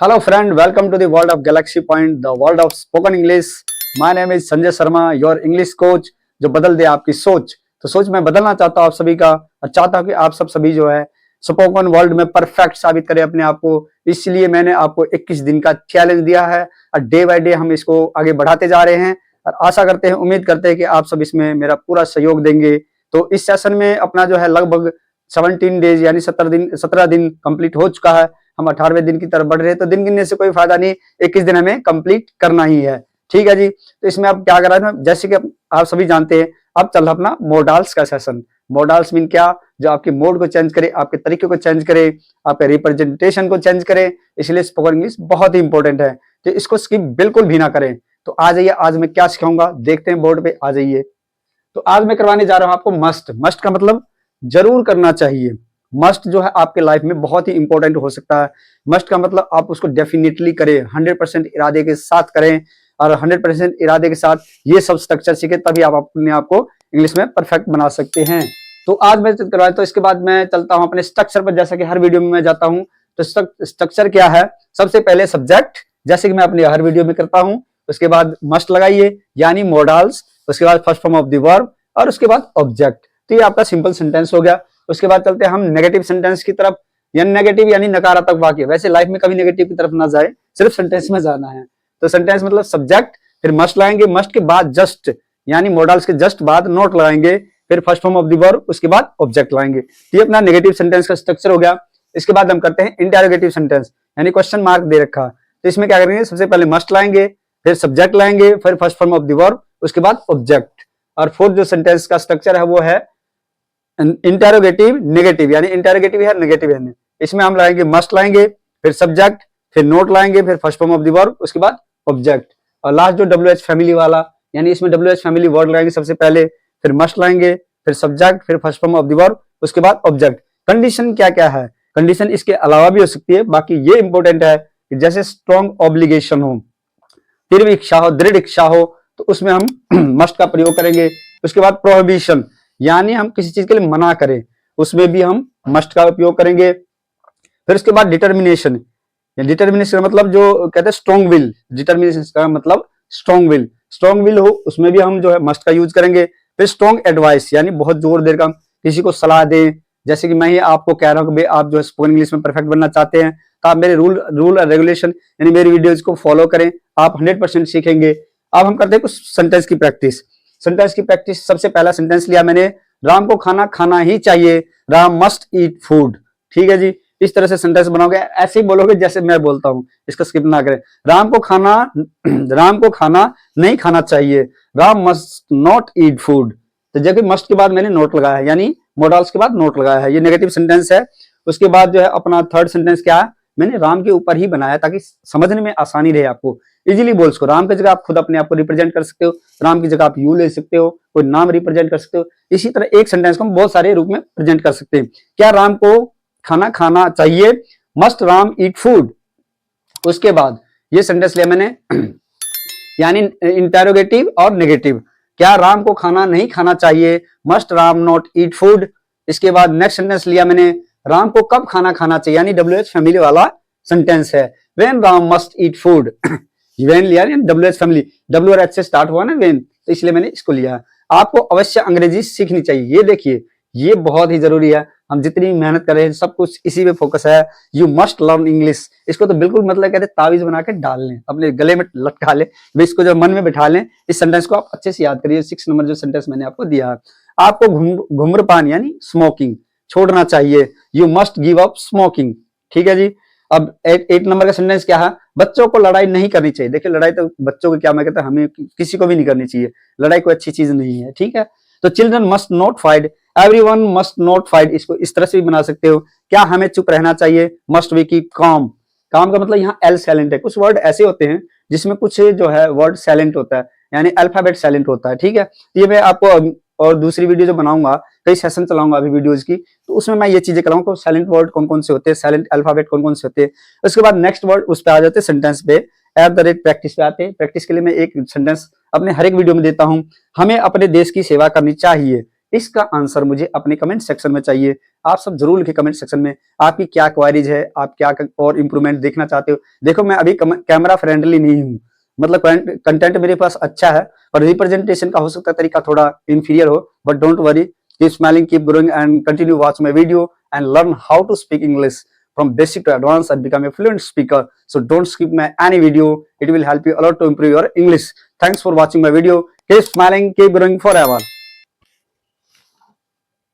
Hello friend, welcome to the world of Galaxy Point, the world of spoken English. My name is Sanjay Sharma, your English coach, जो बदल दे आपकी सोच। तो सोच मैं बदलना चाहता हूँ आप सभी का, और चाहता हूँ कि आप सभी जो है स्पोकन वर्ल्ड में परफेक्ट साबित करें अपने आप को। इसलिए मैंने आपको 21 दिन का चैलेंज दिया है और डे बाय डे हम इसको आगे बढ़ाते जा रहे हैं और आशा करते हैं, उम्मीद करते हैं कि आप सब इसमें मेरा पूरा सहयोग देंगे। तो इस सेशन में अपना जो है लगभग 17 डेज यानी 17 दिन कंप्लीट हो चुका है। हम 18वें दिन की तरफ बढ़ रहे हैं, तो दिन गिनने से कोई फायदा नहीं, 21 दिन हमें कंप्लीट करना ही है। ठीक है जी। तो इसमें आप क्या कर रहे हैं, जैसे कि आप सभी जानते हैं, अब चल रहा अपना मोडाल्स का सेशन। मोडाल्स मीन क्या, जो आपके मोड को चेंज करे, आपके तरीके को चेंज करे, आपके रिप्रेजेंटेशन को चेंज करे। इसलिए स्पोकन इंग्लिश बहुत ही इंपॉर्टेंट है, तो इसको स्किप बिल्कुल भी ना करें। तो आ जाइए, आज मैं क्या सिखाऊंगा देखते हैं, बोर्ड पे आ जाइए। तो आज मैं करवाने जा रहा हूं आपको मस्ट। मस्ट का मतलब जरूर करना चाहिए। मस्ट जो है आपके लाइफ में बहुत ही इंपॉर्टेंट हो सकता है। मस्ट का मतलब आप उसको डेफिनेटली करें, 100% इरादे के साथ करें, और 100% इरादे के साथ ये सब स्ट्रक्चर सीखे, तभी आप अपने आप को इंग्लिश में परफेक्ट बना सकते हैं। तो आज मैं करवाया, तो इसके बाद मैं चलता हूं अपने स्ट्रक्चर पर, जैसा कि हर वीडियो में मैं जाता हूं। तो स्ट्रक्चर क्या है, सबसे पहले सब्जेक्ट, जैसे कि मैं अपने हर वीडियो में करता हूं। उसके बाद मस्ट लगाइए यानी मोडाल्स, उसके बाद first form of the verb, और उसके बाद ऑब्जेक्ट। तो ये आपका सिंपल सेंटेंस हो गया। उसके बाद चलते हैं हम नेगेटिव सेंटेंस की तरफ, यानी नेगेटिव यानी नकारात्मक वाक्य। वैसे लाइफ में कभी नेगेटिव की तरफ ना जाए, सिर्फ सेंटेंस में जाना है। तो सेंटेंस मतलब सब्जेक्ट, फिर मस्ट लाएंगे, मस्ट के बाद जस्ट यानी मोडाल्स के जस्ट बाद नोट लगाएंगे, फिर first form of the verb, उसके बाद ऑब्जेक्ट लाएंगे। ये अपना नेगेटिव सेंटेंस का स्ट्रक्चर हो गया। इसके बाद हम करते हैं इंटरोगेटिव सेंटेंस, यानी क्वेश्चन मार्क दे रखा। तो इसमें क्या करेंगे, सबसे पहले मस्ट लाएंगे, फिर सब्जेक्ट लाएंगे, फिर first form of the verb, उसके बाद ऑब्जेक्ट। और फोर्थ जो सेंटेंस का स्ट्रक्चर है वो है इंटरोगेटिव नेगेटिव, यानी इंटरोगेटिव है नेगेटिव है। इसमें हम लाएंगे मस्ट लाएंगे, फिर सब्जेक्ट, फिर नोट लाएंगे, फिर first form of the verb, उसके बाद ऑब्जेक्ट। और लास्ट जो WH फैमिली वाला, यानी इसमें WH फैमिली वर्ड लाएंगे सबसे पहले, फिर मस्ट लाएंगे, फिर सब्जेक्ट, फिर first form of the verb, उसके बाद ऑब्जेक्ट। कंडीशन क्या क्या है, कंडीशन इसके अलावा भी हो सकती है, बाकी ये इंपॉर्टेंट है कि जैसे स्ट्रॉन्ग ऑब्लिगेशन हो, तीव्र इच्छा हो, दृढ़ इच्छा हो, तो उसमें हम मस्ट का प्रयोग करेंगे। उसके बाद प्रोहिबिशन, यानी हम किसी चीज के लिए मना करें, उसमें भी हम मस्ट का उपयोग करेंगे। फिर उसके बाद डिटर्मिनेशन, डिटर्मिनेशन का मतलब जो कहते हैं स्ट्रॉन्ग विल, डिटर्मिनेशन का मतलब स्ट्रॉन्ग विल, स्ट्रॉन्ग विल हो, उसमें भी हम जो है मस्ट का यूज करेंगे। फिर स्ट्रॉन्ग एडवाइस, यानी बहुत जोर देकर हम किसी को सलाह दें, जैसे कि मैं ही आपको कह रहा हूँ कि आप जो है स्पोकन इंग्लिश में परफेक्ट बनना चाहते हैं, तो आप मेरे रूल और रेगुलेशन यानी मेरी वीडियोज को फॉलो करें, आप 100% सीखेंगे। अब हम करते हैं कुछ सेंटेंस की प्रैक्टिस। सेंटेंस की प्रैक्टिस, सबसे पहला सेंटेंस लिया मैंने, राम को खाना खाना ही चाहिए, राम मस्ट ईट फूड। ठीक है जी। इस तरह से सेंटेंस बनाओगे, ऐसे ही बोलोगे जैसे मैं बोलता हूं, इसका स्किप ना करें। राम को खाना नहीं खाना चाहिए, Ram must not eat food. तो जबकि मस्ट के बाद मैंने नोट लगाया है, यानी मोडाल्स के बाद नोट लगाया है, ये नेगेटिव सेंटेंस है। उसके बाद जो है अपना थर्ड सेंटेंस क्या है, मैंने राम के ऊपर ही बनाया ताकि समझने में आसानी रहे, आपको इजीली बोल सको। राम की जगह आप खुद अपने आप को रिप्रेजेंट कर सकते हो, राम की जगह आप यू ले सकते हो, कोई नाम रिप्रेजेंट कर सकते हो। इसी तरह एक सेंटेंस को हम बहुत सारे रूप में प्रेजेंट कर सकते हैं। क्या राम को खाना खाना चाहिए, मस्ट राम ईट फूड। उसके बाद ये सेंटेंस लिया मैंने यानी इंटरोगेटिव और नेगेटिव, क्या राम को खाना नहीं खाना चाहिए, must Ram not eat food. इसके बाद नेक्स्ट सेंटेंस लिया मैंने, राम को कब खाना खाना चाहिए, यानी WH फैमिली वाला सेंटेंस है, when Ram must eat food. When लिया WH फैमिली, W और H से स्टार्ट हुआ ना व्हेन, तो इसलिए मैंने इसको लिया। आपको अवश्य अंग्रेजी सीखनी चाहिए, ये देखिए ये बहुत ही जरूरी है। हम जितनी मेहनत कर रहे हैं सब कुछ इसी पे फोकस है, यू मस्ट लर्न इंग्लिश। इसको तो बिल्कुल मतलब कहते तावीज बना के डाल लें, अपने गले में लटका लें, इसको जो मन में बिठा लें। इस सेंटेंस को आप अच्छे से याद करिए। 6 नंबर जो सेंटेंस मैंने आपको दिया है, आपको धूम्रपान यानी स्मोकिंग छोड़ना चाहिए, you must give up smoking. ठीक है जी। अब 8 नंबर का सेंटेंस क्या है, बच्चों को लड़ाई नहीं करनी चाहिए। देखिए लड़ाई तो बच्चों को क्या, मैं कहता हमें किसी को भी नहीं करनी चाहिए, लड़ाई कोई अच्छी चीज नहीं है। ठीक है। तो children must not fight, everyone must not fight, इसको इस तरह से भी बना सकते हो। क्या हमें चुप रहना चाहिए, मस्ट वी कीप काम। काम का मतलब यहाँ एल साइलेंट है। कुछ वर्ड ऐसे होते हैं जिसमें कुछ जो है वर्ड साइलेंट होता है, यानी अल्फाबेट साइलेंट होता है। ठीक है। ये मैं आपको और दूसरी वीडियो जो बनाऊंगा, कई सेशन चलाऊंगा अभी वीडियोज की, तो उसमें मैं ये चीजें कराऊंगा, साइलेंट वर्ड कौन कौन से होते हैं, साइलेंट अल्फाबेट कौन कौन से होते हैं। उसके बाद नेक्स्ट वर्ड उस पर आ जाते हैं, सेंटेंस पे @प्रैक्टिस पे आते हैं। प्रैक्टिस के लिए मैं एक सेंटेंस अपने हर एक वीडियो में देता हूं, हमें अपने देश की सेवा करनी चाहिए, इसका आंसर मुझे अपने कमेंट सेक्शन में चाहिए। आप सब जरूर लिखे कमेंट सेक्शन में आपकी क्या क्वारीज है, आप क्या और इंप्रूवमेंट देखना चाहते हो। देखो मैं अभी कैमरा फ्रेंडली नहीं हूँ, मतलब कंटेंट मेरे पास अच्छा है पर रिप्रेजेंटेशन का हो सकता है तरीका थोड़ा इंफीरियर हो, but don't worry, keep smiling, keep growing and continue watch my video and learn how to speak English from basic to advanced and become a fluent speaker. So don't skip my any video. It will help you a lot to improve your English. Thanks for watching my video. Keep smiling, keep growing forever.